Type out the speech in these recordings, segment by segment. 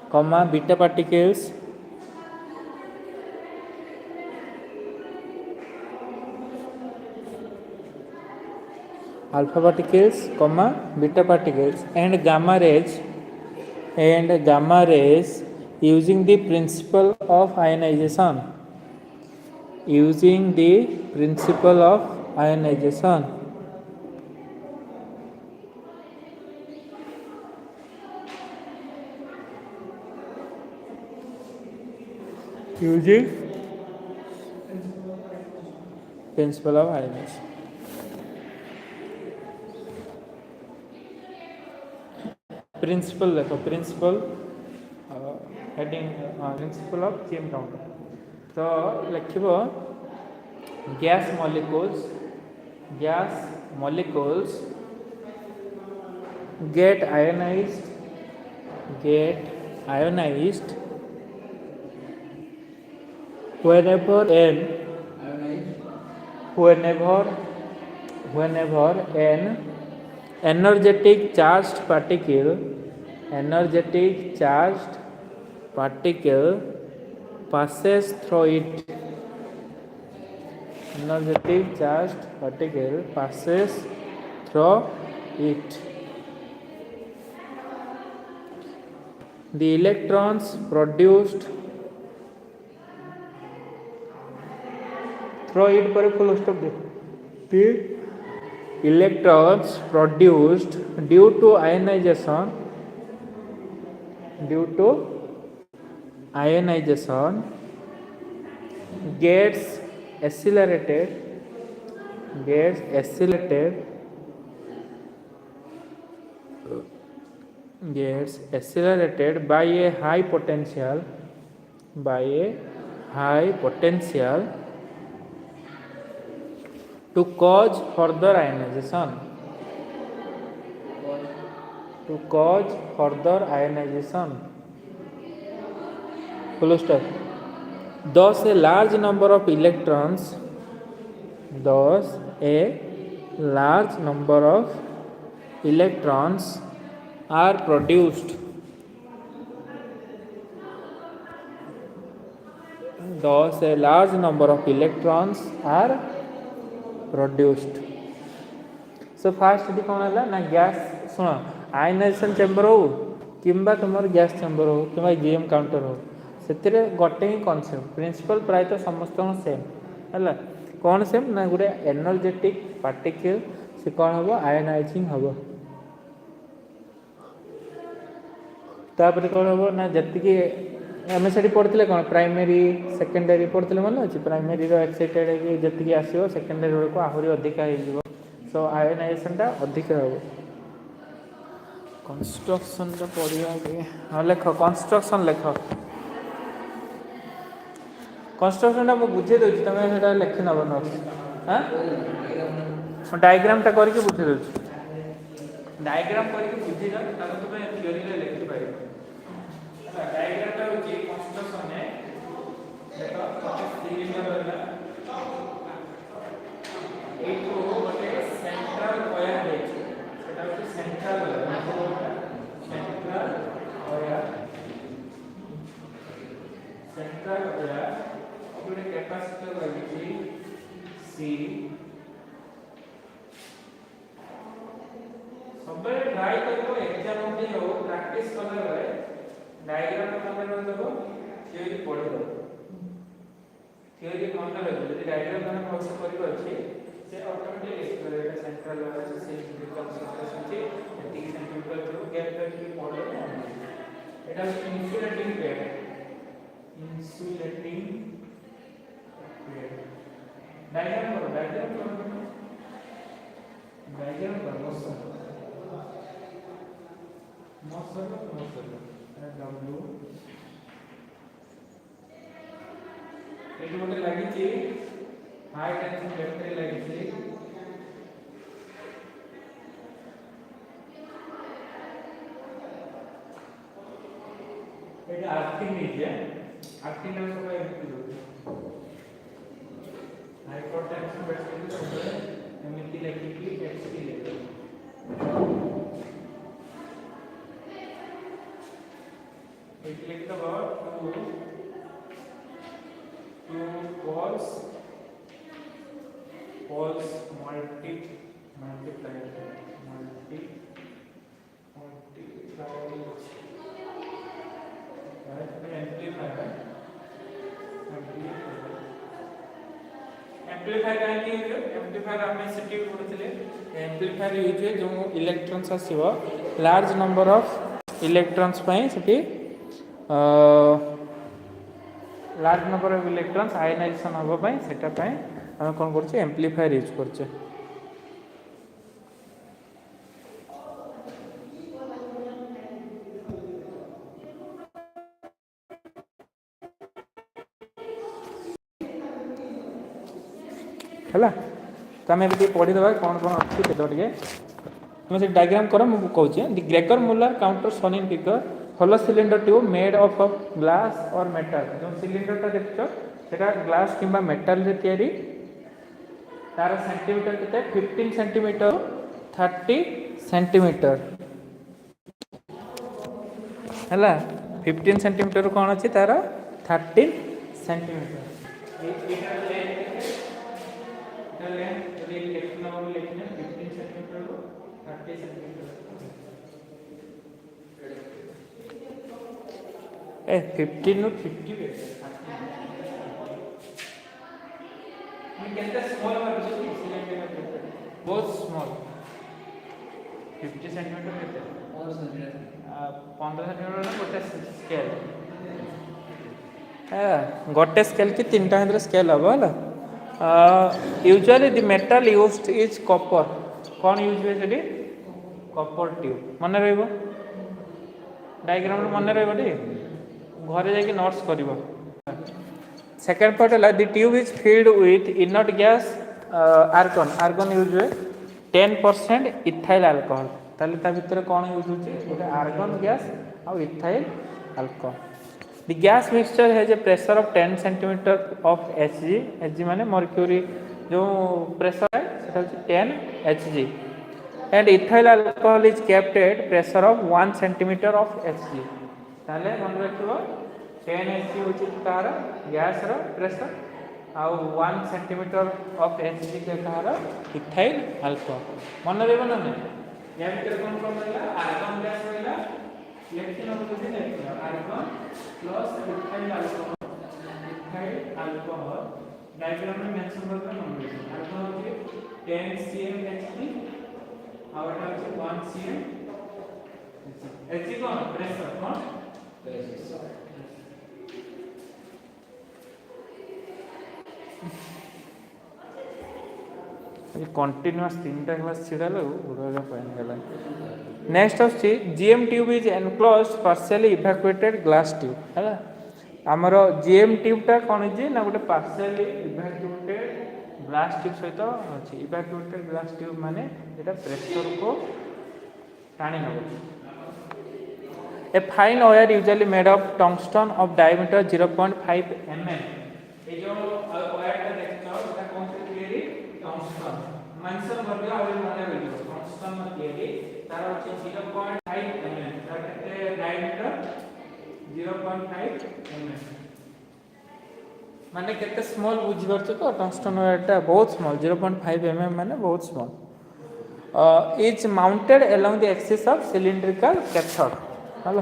comma beta particles, alpha particles, comma beta particles, and gamma rays using the principle of ionization. Using the principle of ionization. Using principle of ionization. Principle देखो principle heading principle of chain counter. तो लिखिबो gas molecules get ionized whenever an energetic charged particle passes through it. Energetic charged particle passes through it. The electrons produced through it पर full stop they. The electrons produced due to ionization gets accelerated by a high potential to cause further ionization. Full stop. Thus a large number of electrons are produced. Thus a large number of electrons are produced. So first दी कौन है ना gas सुनो ionization chamber हो किंबा तुमर gas chamber हो किंबा GM counter हो से गोटे ही कनसेप्ट प्रिंसिपल प्राय तो समस्त सेम है कौन सेम ना गोटे एनर्जेटिक पार्टिकल से कौन हम आयनाइजिंग हम तापर कौन हम ना जी आम से पढ़ते कौन प्राइमेरी सेकेंडरी पढ़ते मन अच्छे प्राइमेरी एक्साइटेड जी आसो सेकेंडरी बेलू आहरी अधिका हो सो आयनाइजेशन अधिक हम कंस्ट्रक्शन पढ़ा हाँ लेख कंस्ट्रक्शन लेख कंस्ट्रक्शन मुझे बुझे दूसरी तुम लिखि नब नोट्स हाँ डायग्राम करके बुझे दूसरी डायग्राम करके बुझी जाओ तुम थ्योरी लिखिपार डायग्राम हूँ कंस्ट्रक्शन गोटे सेंट्रल वायर सेंट्रल वायर गोटे कैपेसिटर लगी सी सब ट्राई कर एग्जाम हो प्रैक्टिस कला डायग्राम मन देव थ्योरी पढ़ थ्योरी मन रखो जब डायग्राम मैंने भलसे कर से ऑटोमेटिक सेंट्रल वायर से कंसंट्रेशन से एतिक सेंट्रल थ्रू गैप करके पढ़ो एटा insulating plate diagram motion W eighty गोटे लगी हाई टेंशन बैटरी लगी एटा अर्थिंग नीचे अर्थिंग ना सब एमती दो हाई टेंशन बैटरी सब एमती लगी कि एचटी लेवल ଏଠି ଲେଖିଦେବ two poles multiplied amplifier amplifier आम से पढ़ते एम्प्लीफायर यूज हुए जो इलेक्ट्रॉन्स आसो लार्ज नंबर ऑफ इलेक्ट्रॉन्स से large number of electrons ionisation हाँपाई से आम कौन कर एम्प्लीफायर यूज कर है तो आम ए पढ़ीदे कौन कौन अच्छी टे तुम से डायग्राम कर मुझे कहूँ दि ग्रेगर Muller counter shown in figure hollow cylinder tube made of glass और मेटल जो सिलिंडर देख सेटा ग्लास किंबा मेटल रे तैयारी तार सेंटीमीटर केते 15 सेंटीमीटर 30 सेंटीमीटर है 15 सेंटीमीटर कौन अच्छी तार 13 सेंटीमीटर ए 15 नु 50 स्मॉल बहुत स्मॉल 50 सेंटीमीटर 15 सेंटीमीटर गोटे स्केल गोटे स्केल की तीन टा स्केल हम है usually the metal used is copper कौन यूज हुए से कॉपर ट्यूब मन रही डायग्राम मन रही घरे जाके नोट्स कर सेकेंड पार्ट है the tube is filled with inert gas argon argon use हुए 10% इथाइल अल्कोहल ताले ता भितर कौन यूज होचे आर्गन गैस और ethyl alcohol the gas mixture has a pressure of 10 centimetre of Hg Hg माने मर्क्यूरी जो प्रेशर है सेटा होचे 10 Hg and ethyl alcohol is kept at pressure of 1 centimetre of Hg ताले मन रखिबो 10 Hg होची तार गैस रो प्रेशर आउ 1 सेंटीमीटर ऑफ Hg के तार इथाइल अल्कोहल मन रहबो ना या भीतर कोन कोन रहला आर्गन गैस रहला electron oxygen electron argon plus ethyl alcohol diagram में मेंशन करबो नंबर आर्गन होची 10 cm Hg और एटा होची 1 cm Hg कोन प्रेशर कोन कंटिन्यूअस तीन टा क्लास छिड़ा गुड़ा पॉइंट गला नेक्स्ट अच्छी GM tube is enclose partially evacuated glass tube है आमर जीएम ट्यूबटा कौन है ना गोटे पार्शियली इवैक्यूएटेड ग्लास ट्यूब सहित अच्छी इवैक्यूएटेड ग्लास ट्यूब माने एटा प्रेशर को टाणी नब a fine wire usually made of tungsten of diameter 0.5 mm ए जो वायरटा देखो एटा कौन से तैयारी टंगस्टन मेंशन कर दिया और माने वीडियो टंगस्टन में तैयारी तार होची 0.5 mm तार केते डायमीटर 0.5 mm माने केते स्मॉल बुझी परछ तो टंगस्टन वायरटा बहुत स्मॉल 0.5 mm माने बहुत small is mounted along the axis of cylindrical cathode hello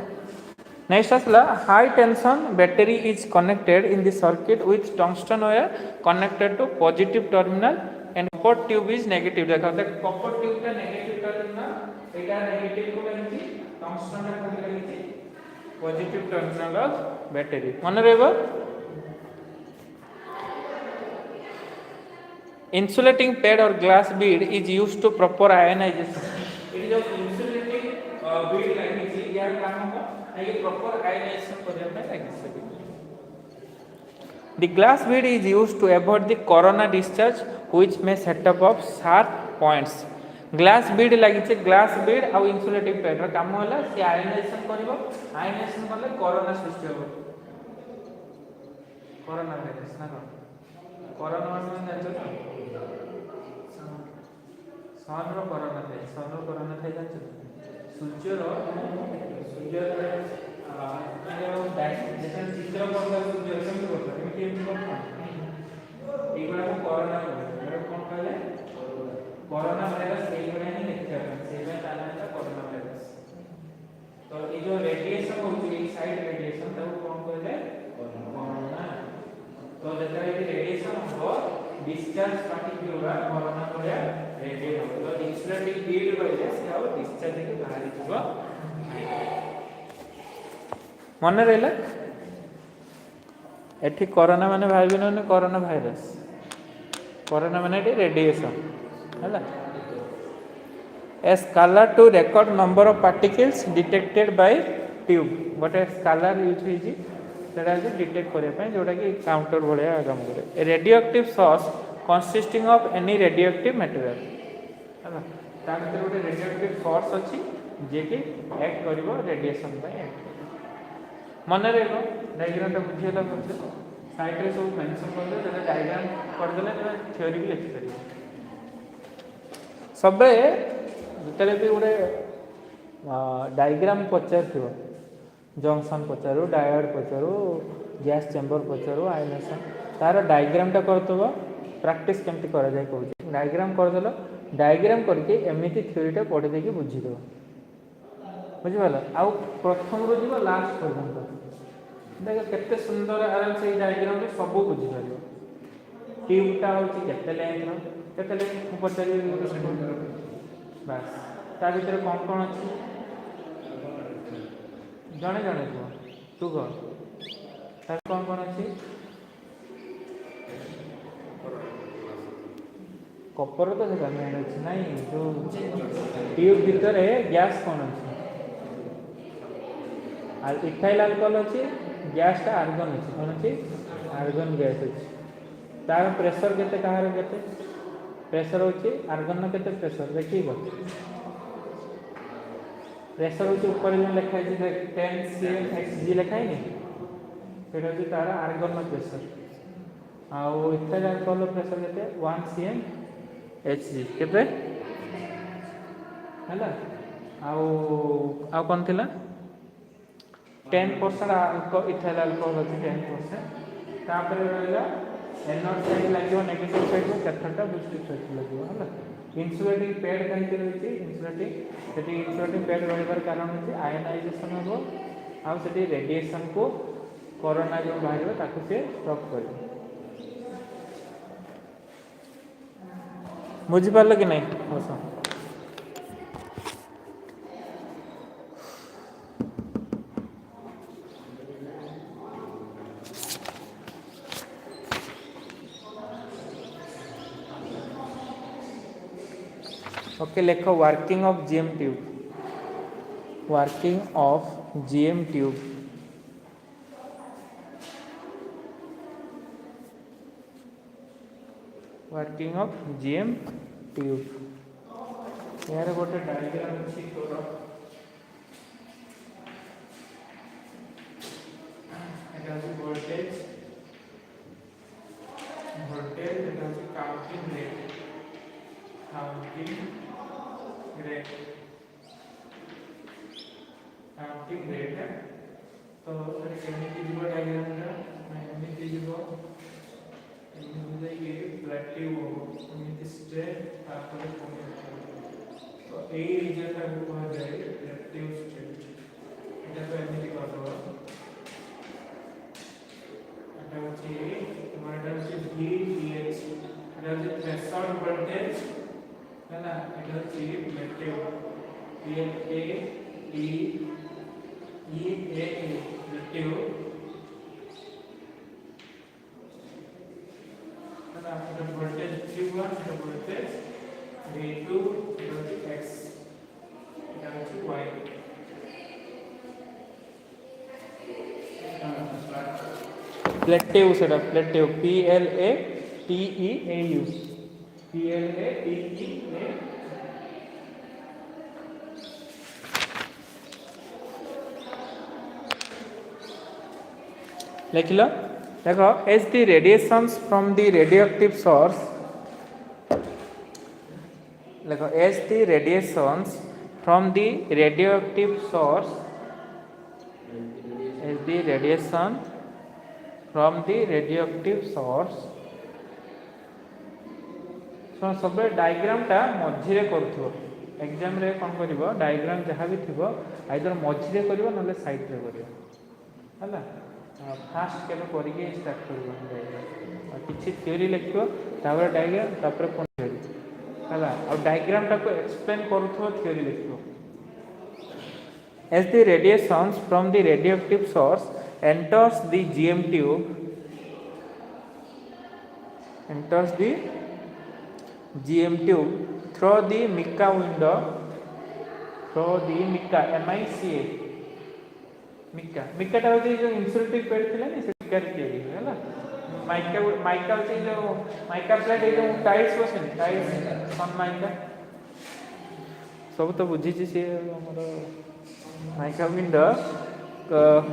next आसला high tension battery is connected in the circuit with tungsten wire connected to positive terminal and copper tube is negative देखो copper tube का negative terminal एटा negative को लागिछि tungsten रा को लागिछि positive terminal of battery मन रहबो इंसुलेटिंग पैड और glass bead is used to proper ionisation ये जो इंसुलेटिंग बीड लागिछि यार काम हो ये प्रॉपर आयनाइजेशन करबा में लागिछि The glass bead is used to avoid the corona discharge which may set up of sharp points. Glass bead लगी glass bead और insulating pad रा काम होला से आयनाइजेशन करिवो आयनाइजेशन करले कोरोना सृष्टि हो कोरोना वायरस ना कोरोना वायरस जाचो सन रो कोरोना थे जाचो सूर्य रो कोरोना वायरस ये भले ही लिखते हैं सेवन ताना है कोरोना वायरस तो ये जो रेडिएशन होची ये साइड रेडिएशन तब कौन कहले कोरोना तो जैसे ये रेडिएशन हो डिस्चार्ज पार्टिकल गुरा कोरोना भलिया रेडिएट हो तो इंसुलेटिंग फील्ड रहले से और डिस्चार्ज के बाहर जीव मन रहला एठी कोरोना माने भाबिनो कोरोना वायरस कोरोना माने रेडिएशन है a scalar to record number of particles detected by tube गोटे स्कालर यूज होइछि सेटा जे डिटेक्ट करे पय जोटा कि काउंटर भलिया काम करे a radioactive source consisting of any radioactive material है ता भीतर गोटे रेडियोएक्टिव सोर्स अछि जे कि एक्ट करिवो रेडिएशन पय एक्ट मन रेलो डायग्राम ता बुझियला पछे साइड रे सब मेंशन करले सेटा डायग्राम कर देले थ्योरी भी लिख करिवो सबे जितने भी गोटे डायग्राम पचार थो जंक्शन पचारू डायोड पचारू गैस चेम्बर पचारू आयनेशन तार डायग्रामटा करदेव प्रैक्टिस केमती करा जाए कहूँ डायग्राम करदेल डायग्राम करके एमती थ्योरीटा पढ़ी देकी बुझीद बुझिपाल आउ प्रथम रू जीव लास्ट पर्यंत देख केते सुंदर आराम से डायग्राम रे सब बुझीपार ट्यूबटा हूँ केते लेंथ पचार बास ता भीतर कौन कौन अच्छी जड़े जड़े कह तू कह कौन कौन अच्छी कपर तो से मेन अच्छी ना जो ट्यूब भीतर गैस कौन अच्छी इथाइल अल्कोहल अच्छी गैसटा आर्गन अच्छी कौन अच्छी आर्गन गैस अच्छी तार प्रेशर केते कहार केते प्रेशर होची आर्गन केते प्रेशर देखिबो प्रेशर होची ऊपर जो लिखा है 10 cm Hg लिखा है नी सेटा होची तार आर्गन प्रेशर आउ इथाइल अल्कोहल प्रेशर केते 1 cm Hg केते हैला आउ कोन थिला 10% इथाइल अल्कोहल होची 10% तापर रहला एनोड साइड लगे नेगेटिव साइड को कैथोडटा पॉजिटिव साइड लगे है इंसुलेटिंग पैड कहीं रही इंसुलेटिंग पैड रही कारण होती आयनाइजेशन हम आउ से रेडिएशन को कोरोना जो बाहर ताकू से स्टॉप कर बुझिपार कि नहीं बस ओके लेखो working of GM tube working of GM tube working of GM tube यार गोटे डायग्राम अछि तोर एटा वोल्टेज एटा काउंटिंग रेट काउंटिंग रेट है तो एमती जीव डायग्राम एमती जीव ये प्लेटिव एमती स्ट्रेट तापर तो ए रीजन का कहा जाए प्लेटिव स्ट्रेट एटा तो एमती कर दो एटा होची तुम्हारा होची VPH एटा होची थ्रेशोल्ड वोल्टेज है ना एटा होची प्लेटिव प्लेटिव voltage Q1 and voltage V2 equal X equal to Y. Plateau सेटा plateau PLATEAU PLATEA लिख लो देखो as the radiations from the radioactive source देखो as the radiations from the radioactive source as the radiation from the radioactive source सब डायग्रामटा मझिरे करूथो exam रे कौन करिवो diagram जहाँ भी थी आइदर मझिरे करिवो नले साइड रे करिवो हला फास्ट केबे करिके स्टार्ट करिवो डायग्राम किछि थ्योरी लिखिवो तापर डायग्राम तापर कोन थ्योरी हला और डायग्राम टा को एक्सप्लेन करूथो थ्योरी लिखिवो as the radiations from the radioactive source enters the GM tube through the mica window mica टा होती जो इंसुलेटिव पैड थिला नि से मिका रे तैयारी होला माइका होती जो माइका प्लेट जो टाइल्स बसन टाइल्स सन माइका सब तो बुझी छी से हमर mica window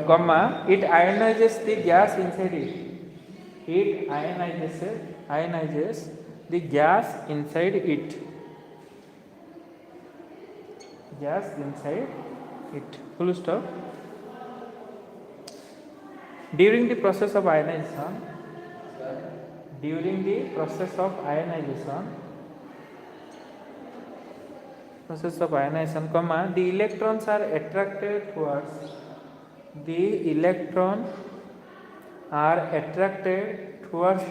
comma it ionizes the gas inside it ionizes the gas inside it full stop during the process of ionization comma the electrons are attracted towards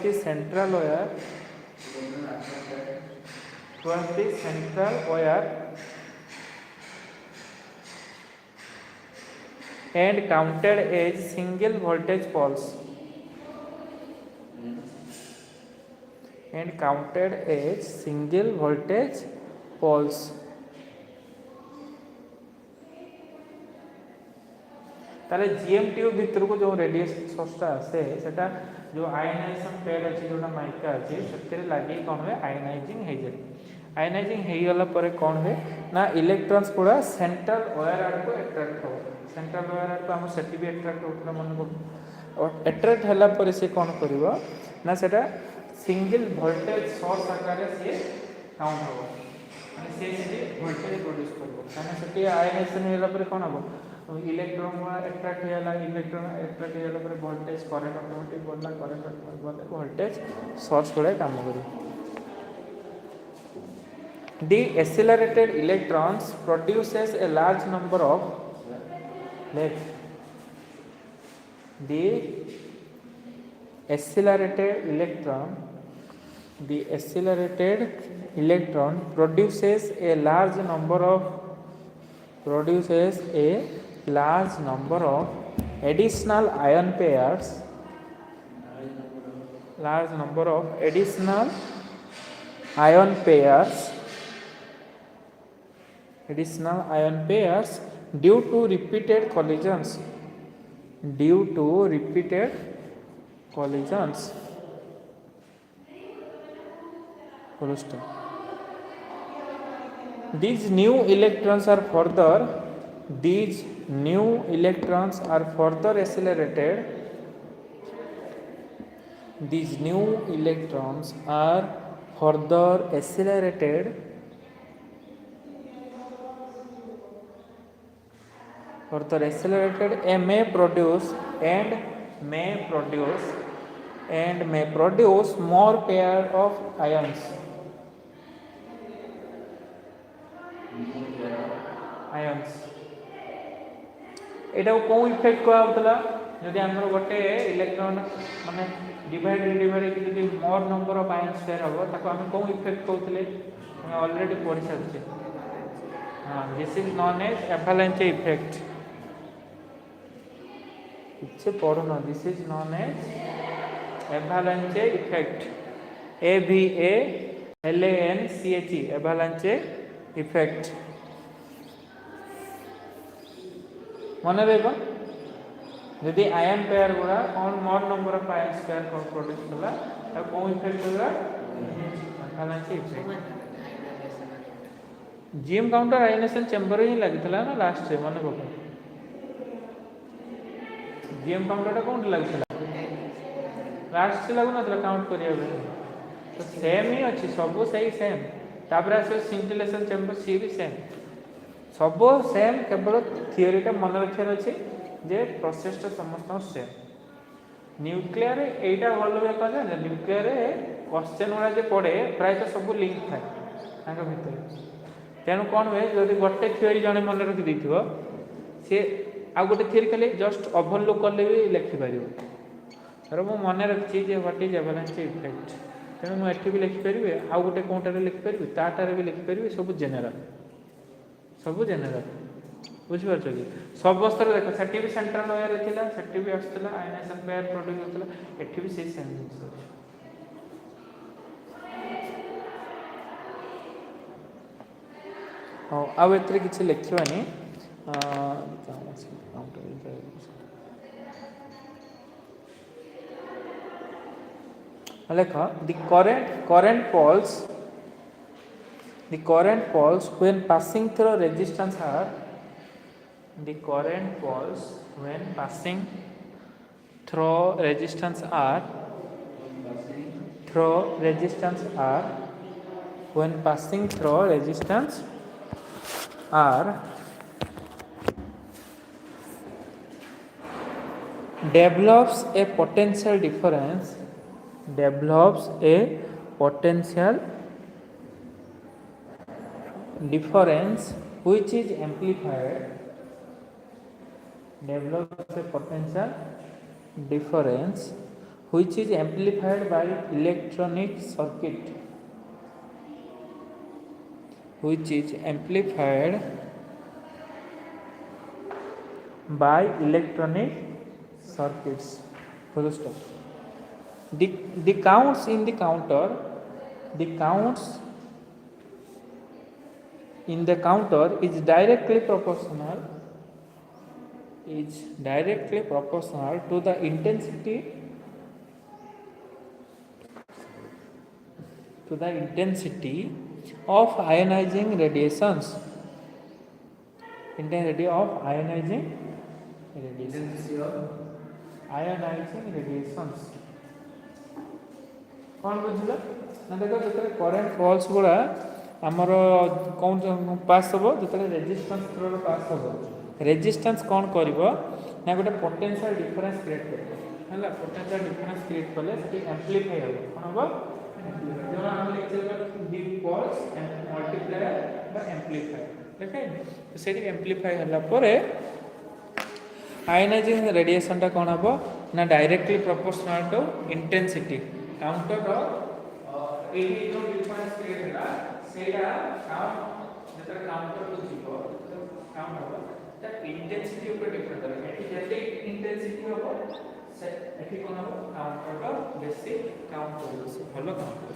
the central wire and counted as single voltage pulse ताले GM tube भीतर को जो radiation सोर्सटा आसे सेटा जो ionization pad अछि जोना mica अछि सेतरे लागि कोन होय आयनाइजिंग हे जाय आयनाइजिंग हे गला परे कोन होय ना इलेक्ट्रॉन्स पूरा सेंट्रल वायर आड़ को अट्रैक्ट हो सेंट्रल वायर आड़ को हम सेटी भी अट्रैक्ट होतला मन को और अट्रैक्ट हला परे से कोन करिवो ना सेटा सिंगल वोल्टेज सोर्स आकार से काउंट हो माने से वोल्टेज प्रोड्यूस करबो माने सेटी आयनाइजेशन हेला परे कोन हो इलेक्ट्रॉन अट्रैक्ट होला पर वोल्टेज करंट ऑटोमेटिक बढ़ला करंट बढ़ला वोल्टेज सोर्स पड़े काम करी the accelerated electrons produces a large number of the accelerated electron produces a large number of additional ion pairs due to repeated collisions these new electrons are further accelerated and may produce more pair of ions एटा को effect को आउतला यदि हमर गोटे electron माने divide कि यदि मोर number of ions pair हो ताको हम को इफेक्ट कहउतले हम ऑलरेडी पढ़ि सकछे हां this is known as avalanche effect इच्छे पढ़ना this is known as avalanche effect AVALANCHE avalanche effect मन रहा यदि आयन पेयर गुड़ा कौन more number of ion pair कौन प्रोड्यूस कला और कौन इफेक्ट होगा avalanche effect GM counter ionisation chamber ही लगितला ना लास्ट रे मन पका जीएम काउंटर टा कोन लगितला लास्ट से लागु नतला काउंट करिया बे तो सेम ही अछि सब सही सेम तापर आसे सिंटिलेशन चेंबर सी भी सेम सब सेम केवल थियोरी टा मन रखियार अछि जे प्रोसेस टा समस्त सेम न्यूक्लियर एटा भल वे कह न्यूक्लियर क्वेश्चन गुड़ा जो पड़े प्रायतः सब लिंक थाए भितर तेणु कौन हुए जब गोटे थ्योरी जड़े मन रखी सी आउ गोटे थ्योरी खाली जस्ट ओभरलुक कले भी लिखिपर सर मुझे मन रखी व्हाट इज एवलांच इफेक्ट तेणु मुझे भी लिखिपर आउ गोटे कौटार लिखिपर ताटार भी लिखिपर सब जेनेराल बुझीपार कि सब बस्तर देख से भी सेंट्राल वेयर था से भी आसाला आयनाइजेशन पेयर प्रोड्यूस होता एठी भी से सेम जिन हाँ आउ ए कि लिखानी लेख the current poles when passing through resistance are the current poles when passing through resistance are when passing through resistance are develops a potential difference which is amplified by electronic circuit circuits full stop. The counts in the counter is directly proportional to the intensity of ionizing radiations. Intensity of ionizing radiations. कौन बुझल ना देख जो current false गुड़ा आमर कौन पास हम जो रेजिस्टेंस थ्रो पास हम रेजिस्टेंस कौन कर ना गोटे पोटेंशियल डिफरेंस क्रिएट कर पोटेंशियल डिफरेंस क्रिएट कले एम्प्लीफाई हम कौन हम मल्टीप्लायर एम्प्लीफाई देखे से एम्प्लीफाई है आयनाइजिंग रेडिएशन टा कौन हम ना directly proportional to intensity counter जो डिफरेंस क्रिएट है सेटा काउंट जब काउंटर को जीवो काउंट हो दैट इंटेंसिटी ऊपर डिपेंड करे एटी जैसे इंटेंसिटी हो से एटी कोन हो काउंटर का बेसिक काउंट हो से भलो काउंट हो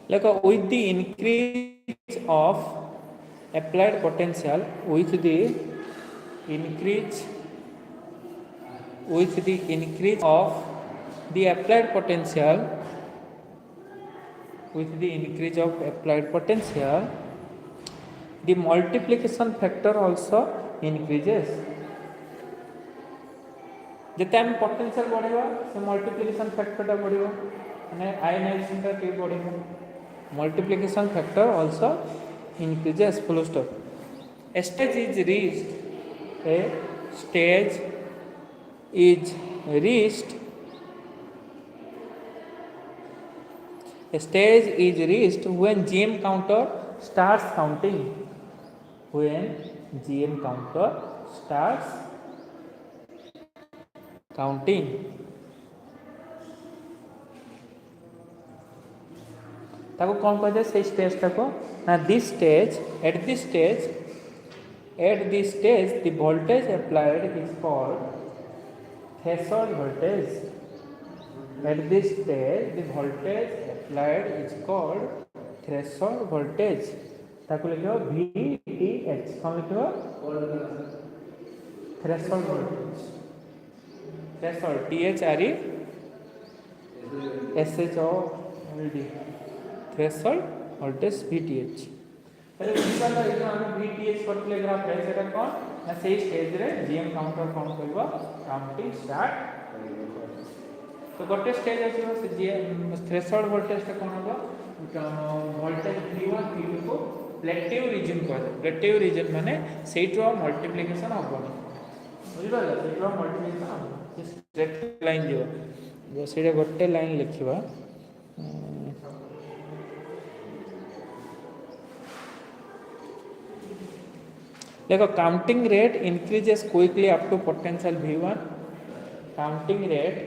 like with the increase of applied potential with the increase of the applied potential the multiplication factor also increases जते हम पोटेंशियल बढ़ेगा से मल्टीप्लिकेशन फैक्टर टा बढ़िबो माने आयनाइजेशन टा के बढ़िबो multiplication factor also increases full stop. A stage is reached when GM counter starts counting ताको कौन कहते हैं स्टेज टाको ना at this stage the voltage applied is called threshold voltage. At this stage the voltage applied is called threshold voltage. ताको लिखो VTH कौन लिखो threshold voltage threshold THRESHOLD threshold voltage VTH पहले बुझिपाला हम VTH करले ग्राफ है सेटा कोन ना सेही स्टेज रे GM काउंटर कोन करबो काउंटिंग स्टार्ट तो गोटे स्टेज अच्छे जी थ्रेशोल्ड वोल्टेज कौन हम वोल्टेज V1 V2 को प्लेटिव रीजन कहते प्लेटिव रीजन माने सेइट्रो मल्टीप्लिकेशन हेबनी बुझिपार सेइट्रो मल्टीप्लिकेशन हम स्ट्रेट लाइन जो से गोटे लाइन लिखा देखो counting rate increases quickly up to potential V1 counting rate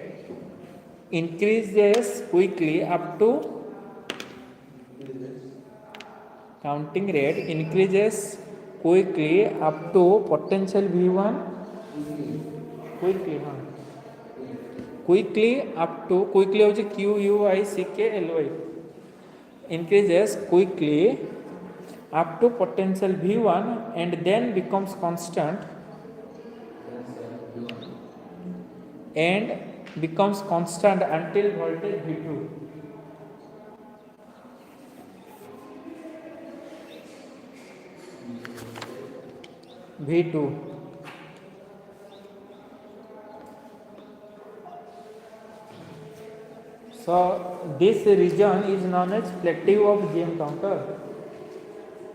increases quickly up to counting rate increases quickly up to potential V1 quickly quickly up to quickly होची QUICKLY increases quickly up to potential V1 and then becomes constant until voltage V2. V2. So this region is known as plateau of GM counter.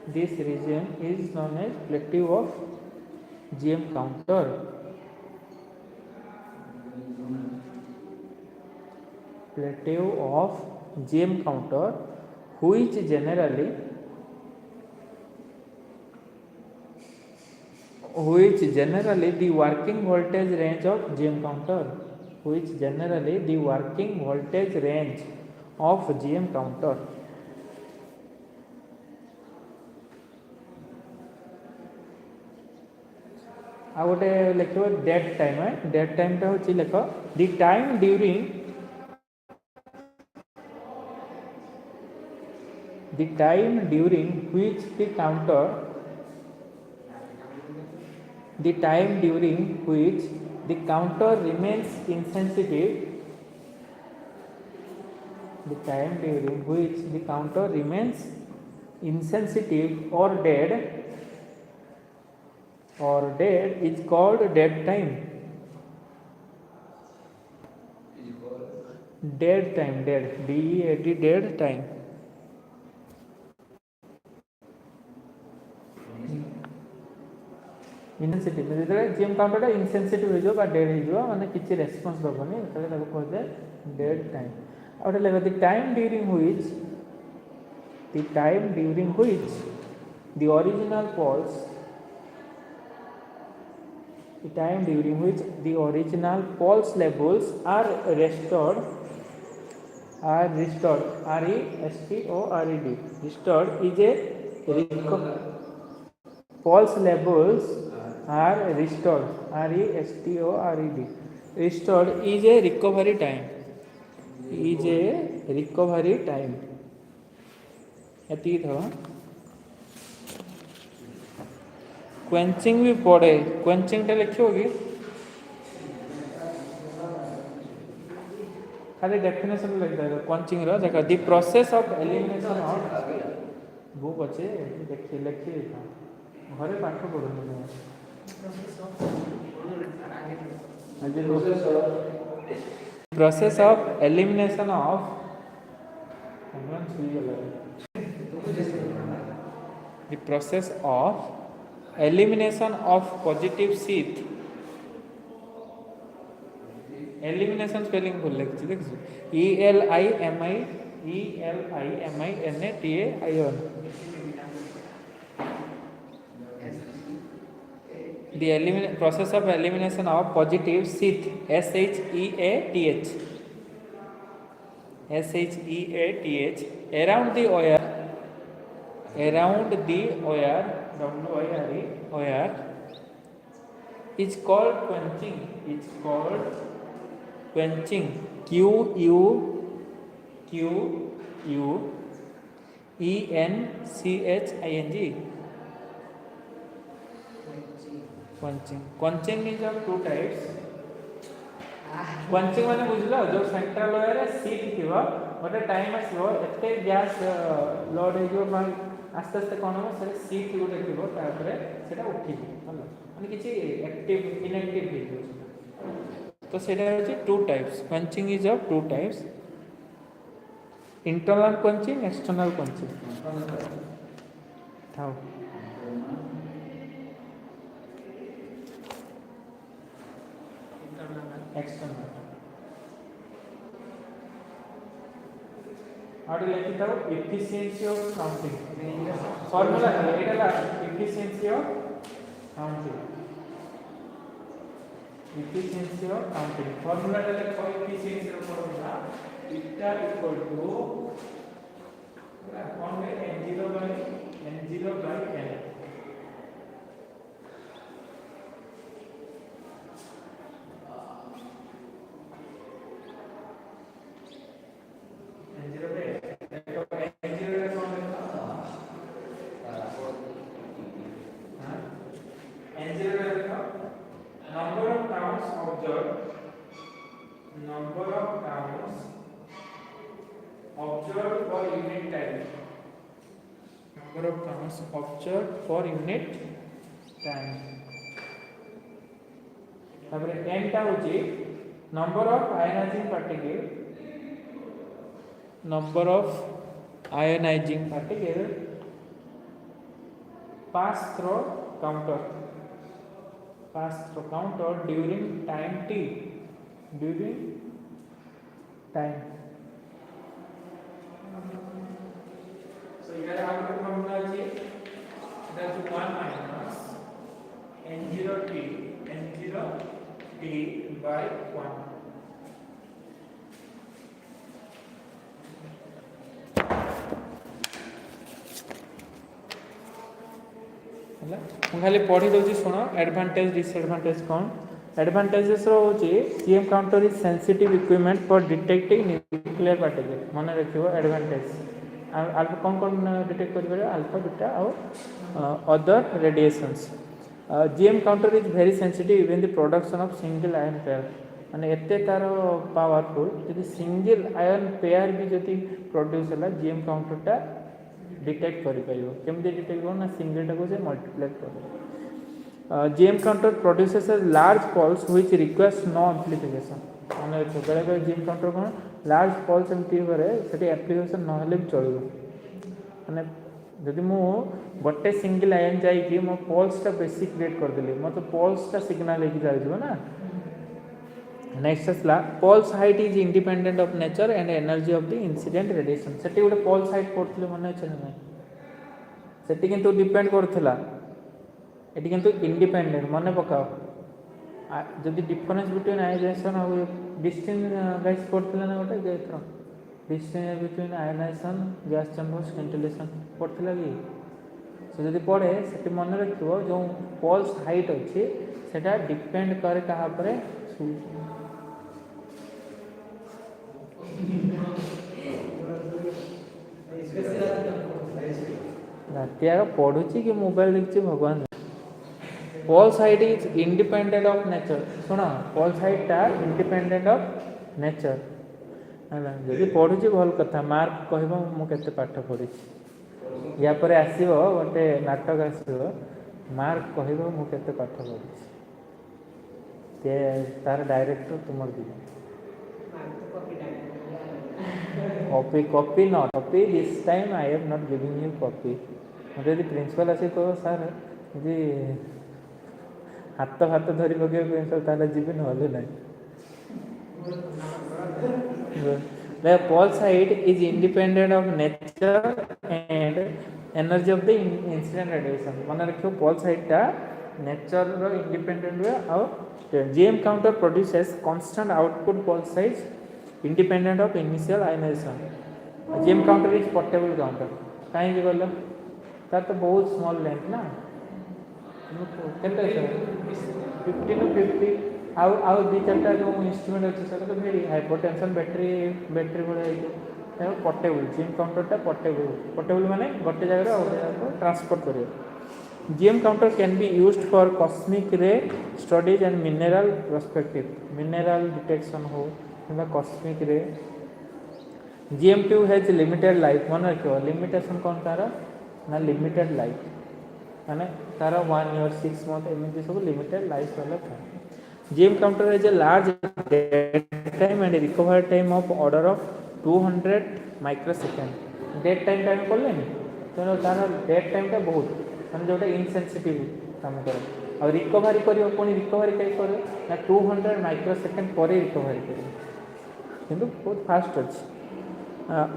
This region is known as plateau of GM counter. Plateau of GM counter, which generally the working voltage range of GM counter, which generally the working voltage range of GM counter. आ गोटे लिख date time है date time टा हूँ लिख the time during the time during which the counter remains insensitive or dead is called dead time. Dead time. Insensitive GM counter insensitive हो dead हो माने किसी रेस्पॉन्स दबनी कहते डेड टाइम आउट लगे the time during which the original pulse levels are restored restored is a pulse levels are restored restored is a recovery time एति था quenching भी पड़े क्वेंचिंग टा लिखियो कि खाली डेफिनेशन लिख दे क्वेंचिंग रो देखो the process of elimination of book अच्छे देखिए लिखिए घरे पाठ पढ़ो process of elimination of the process of elimination of positive sheath elimination spelling भूल लगी देखिए ELIMINATION the process of elimination of positive sheath SHEATH around the wire wire is called quenching quenching quenching is of two types quenching माने बुझलो जो central wire seat थिबो गोटे time आसो एते गैस लोड हे जो आस्ते आस्ते कोन हो से सीट गोटे थिबो तापर सेटा उठी हला माने किछि एक्टिव इनएक्टिव हे जो तो सेटा होची two types punching is of two types internal punching external punching though external how to let it out efficiency of counting formula Etah efficiency of counting efficiency of counting formula टा लेखो efficiency of formula eta equal to कौन है n0 by n observed for unit time number of counts observed for unit time तापर n टा होची number of ionizing particle pass through counter during time t during time so here our formula is that 1 minus n0 t by 1 ହେଲା ମୁଁ ଖାଲି ପଢି ଦଉଛି ଶୁଣ advantage disadvantage कौन एडवांटेजेस रो होची CM counter is sensitive equipment for detecting nuclear particle मन रखियो एडवांटेज अल्फा कौन डिटेक्ट कर पारे अल्फा बीटा और other radiations GM counter is very sensitive even the production of single ion pair माने एते तार पावरफुल यदि सिंगल आयन पेयर भी जति प्रोड्यूस होला जीएम काउंटर टा डिटेक्ट कर पाइबो केमते डिटेक्ट हो ना सिंगल टा को से मल्टीप्लाई कर GM counter produces a large pulse which request no amplification माने बेले बेले जीएम काउंटर कोन लार्ज पल्स एमती करे सेठी एप्लीकेशन न हले भी चलिबो माने जदि मु गोटे सिंगल आयन जाई कि मो पल्स टा बेसिक क्रिएट कर देली मो तो पल्स टा सिग्नल लेके जाई जबो ना नेक्स्ट असला pulse height is independent of nature and energy of the incident radiation सेठी गोटे पल्स हाइट पड़थले माने छै ना सेठी किंतु डिपेंड करथला एटी किंतु इंडिपेंडेंट माने पकाओ जदि डिफरेंस बिटवीन आयनाइजेशन और डिस्टेंस गाइस पड़थला ना गोटे जेथरो distance between ionisation gas chamber scintillation पड़थला कि से जदि पड़े सेठी मन रखियो जो पल्स हाइट अछि सेटा डिपेंड करे कहा परे राति आग पढ़ुची कि मोबाइल देखी भगवान pulse height is independent of nature soon pulse height टा इंडिपेंडेंट ऑफ नेचर जदि पढ़ुची भल कथा मार्क कहबो मु केते पाठ पढ़ी या पर आसीबो गोटे नाटक आसीबो मार्क कहबो मु केते पाठ पढ़ी ते तार डायरेक्टर तुमर दी copy not copy this time I am not giving you copy मुझे यदि प्रिंसिपल आसी कह सर यदि हाथ धरी पके प्रिंसिपल ताले जीवे नहले नहीं the pulse height is independent of nature and energy of the incident radiation मन रखियो pulse height टा नेचर रो इंडिपेंडेंट वे और GM counter produces constant output pulse size independent of initial ionization GM counter is portable counter काहे कि बोल तार तो बहुत स्मॉल लेंथ ना केते 50 टू 50 आउ दी चारटा जो इंस्ट्रूमेंट अछि सेटा तो भेरी हाइपोटेंशन बैटरी बोले पोर्टेबल जीएम काउंटर टा पोर्टेबल माने गोटे जगह और जगह ट्रांसपोर्ट करियो GM counter can be used for cosmic रे studies and mineral perspective mineral detection हो किंवा कॉस्मिक रे GM2 हैज लिमिटेड लाइफ मन रखियो लिमिटेशन कौन तार ना लिमिटेड लाइफ माने तार 1 ईयर 6 मंथ एमती सब लिमिटेड लाइफ वाला था GM counter has a large dead time and a recovery time of order of 200 microsecond. Dead time time पढ़ले तेणु तार डेड टाइम टा बहुत मैंने जोटा इनसेंसिटिव काम करे और रिकवरी करियो पुणी रिकवरी कई करे ना 200 माइक्रोसेकेंड पर रिकवरी करियो किंतु बहुत फास्ट अछि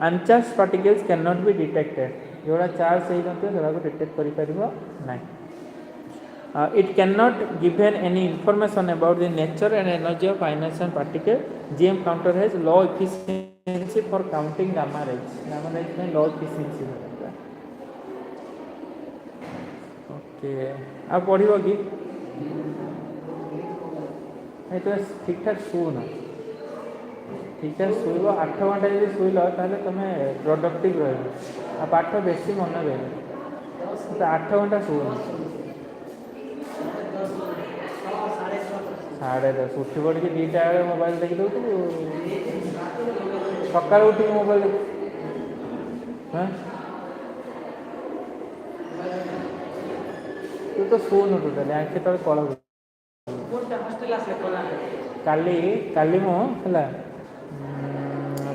अनचार्ज particles can not be detected जोड़ा चार्ज सही नथियो सेरा को डिटेक्ट करि परिबो नाही. It cannot given any information about the nature and energy of ionization particle. GM counter has low efficiency for counting gamma rays. Gamma rays में low efficiency होता है. Okay. अब पढ़ियो कि नहीं तो ठीक ठाक सुन ठीक ठाक शुभ 8 घंटा जब शुल ताले तुम प्रोडक्टिव रह पाठ बेसी मन रहे तो 8 घंटा शुन 10:30 उठी पड़ के 2टा बेले मोबाइल देखी दो सका उठ मोबाइल हाँ तू तो शुन टोटाली आखि तले कल काली काली मु है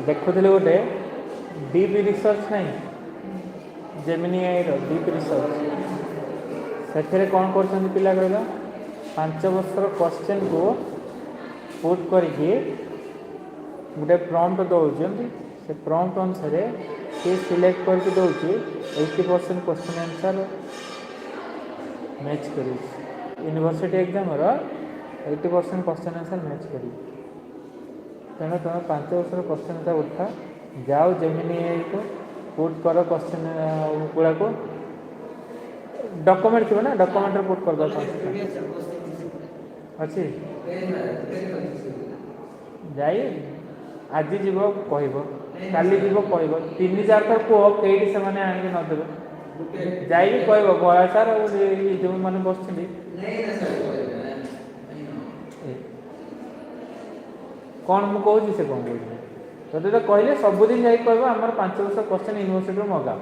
देखुली गोटे डीप रिसर्च नहीं जेमिनी आई डीप रिसर्च से कौन कर पिला कहला 5 वर्षर क्वेश्चन को पुट करके गोटे प्रॉम्प्ट दौरान से प्रॉम्प्ट अनुसार सी सिलेक्ट करके दौर 80% क्वेश्चन आंसर मैच कर university exam 80% question answer match कर तेना तुम 5 वर्षर क्वेश्चन का उठा जाओ जेमिनी को पुट कर क्वेश्चन गुड़ा को डॉक्यूमेंट थी ना डॉक्यूमेंट पुट कर अच्छी जाई आज जीव कह काली जीव कह 3-4 थर कह कई से आनिक नदेवे जाइए कह बड़ा सार जो मैंने बस कौन मुझे कहूँ से कौन कहते तो कहले सबुदिन जा कह आम 5 वर्ष क्वेश्चन यूनिवर्सिटी मगा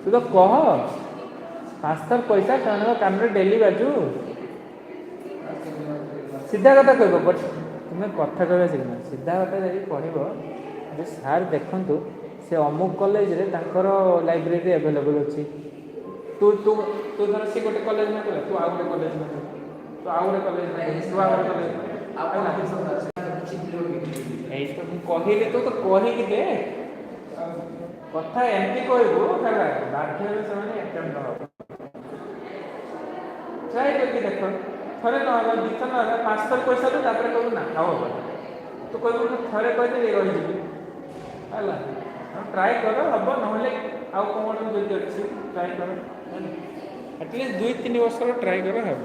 तू तो कह 5 थर पैसा कान डेली बाजू सीधा कथा कह बट तुम्हें कथा कह सीखना सीधा कथा जा कह सार देखु से अमुक कॉलेज रे लाइब्रेरी एवेलेबल अच्छी तू तू तू धर सी गोटे कॉलेज में कह तू आउ गोटे कॉलेज में तू आउ गोटे कॉलेज में तू आउ गोटे कॉलेज कहली तो कहीकि दे कथा एमती कहबू बाध्य से ट्राए करके देख थे न 2 थर ना 5 थर पैसा दू कहू ना खाओ तू कहू थे कहते रही है ट्राए कर हम ना आउ कौन जब अच्छी ट्राए कर एटलिस्ट 2-3 वर्ष ट्राए कर हम